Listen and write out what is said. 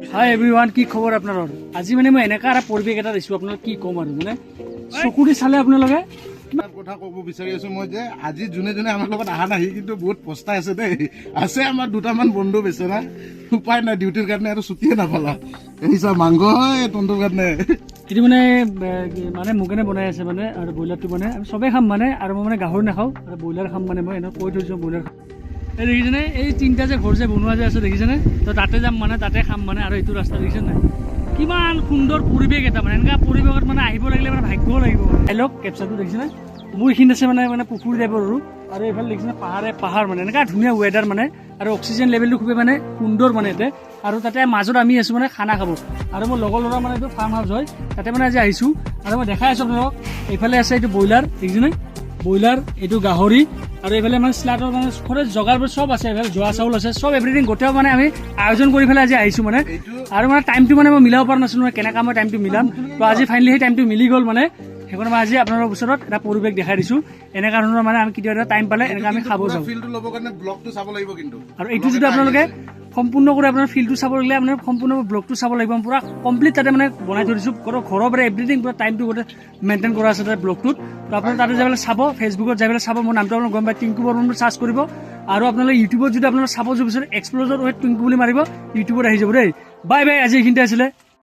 হাই everyone, কি খবৰ আপোনালোকৰ? আজি মানে মই এনেকা এটা পৰিৱেশ এটা দিছোঁ আপোনালোক কি ক'ম আৰু মানে চকুৰে চালে আপোনালোকে কথা ক'ব বিচাৰি আছো মই যে আজি যোনে যোনে আমাৰ লগত অহা নাই কিন্তু বহুত পস্তাই আছে দেই। আছে আমাৰ দুটামান বন্ধু বেচেৰা, উপায় নাই ডিউটিৰ কাৰণে আৰু ছুটিয়ে নাপালা। এই চা মাংস তন্দুৰ কাৰণে এইটো মানে মানে মোক এনে বনাই আছে মানে, আৰু ব্ৰইলাৰটো মানে আমি চবেই খাম মানে, আৰু মই মানে গাহৰি নাখাওঁ আৰু ব্ৰইলাৰ খাম মানে, মই এনেকৈ কৈ থৈছোঁ ব্ৰইলাৰ খাম। এই দেখিছেনে এই তিনিটা যে ঘৰ যে বনোৱা যে আছে দেখিছেনে? তো তাতে যাম মানে, তাতে খাম মানে, আৰু এইটো ৰাস্তা দেখিছে নাই? কিমান সুন্দৰ পৰিৱেশ এটা মানে, এনেকুৱা পৰিৱেশত মানে আহিব লাগিলে মানে ভাগ্যও লাগিব। লওক কেপচাৰটো দেখিছেনে? মোৰ এইখিনি আছে মানে পুখুৰী টাইপৰ আৰু এইফালে দেখিছেনে পাহাৰ মানে, এনেকুৱা ধুনীয়া ৱেডাৰ মানে, আৰু অক্সিজেন লেভেলটো খুবেই মানে সুন্দৰ মানে ইয়াতে। আৰু তাতে মাজত আমি আছোঁ মানে খানা খাব, আৰু মোৰ লগৰ ল'ৰা মানে এইটো ফাৰ্ম হাউচ হয়, তাতে মানে আজি আহিছোঁ। আৰু মই দেখাই আছোঁ আপোনালোকক, এইফালে আছে এইটো ব্ৰইলাৰ দেখিছেনে? ব্ৰইলাৰ, এইটো গাহৰি, আৰু এইফালে মানে শ্লাটৰ মানে ঘৰত জগাৰবোৰ চব আছে, এইফালে জহা চাউল আছে, চব এভৰিথিং গোটেই মানে আমি আয়োজন কৰি পেলাই আজি আহিছোঁ মানে। আৰু মানে টাইমটো মানে মই মিলাব পৰা নাছিলোঁ মানে, কেনেকৈ মই টাইমটো মিলাম। তো আজি ফাইনেলি সেই টাইমটো মিলি গ'ল মানে, সেইকাৰণে মই আজি আপোনালোকৰ ওচৰত এটা পৰিৱেশ দেখাই দিছোঁ। এনেকুৱা ধৰণৰ মানে আমি কেতিয়াবা টাইম পালে এনেকৈ আমি খাব যাওঁ। ফিল্ডটো ল'বৰ কাৰণে ব্লগটো চাব লাগিব কিন্তু, আৰু এইটো যদি আপোনালোকে সম্পূৰ্ণ কৰি আপোনাৰ ফিল্ডটো চাব লাগিলে আপোনাৰ সম্পূৰ্ণ ব্লগটো চাব লাগিব। পুৰা কমপ্লিট তাতে মানে বনাই থৈ দিছোঁ, ঘৰৰ পৰা এভৰিথিং পুৰা টাইমটো গোটেই মেইনটেইন কৰা আছে তাতে ব্লগটোত। তো আপোনালোকে তাতে যাই পেলাই চাব, ফেচবুকত যাই পেলাই চাব, মোৰ নামটো আপোনালোকে গম পায়, টিংকু বৰ্মন চাৰ্চ কৰিব। আৰু আপোনালোকে ইউটিউবত যদি আপোনালোকে চাব বিচাৰে এক্সপ্ল'জাৰ উইথ টিংকু বুলি মাৰিব, ইউটিউবত আহি যাব দেই। বাই বাই, আজি এইখিনিতে আছিলে।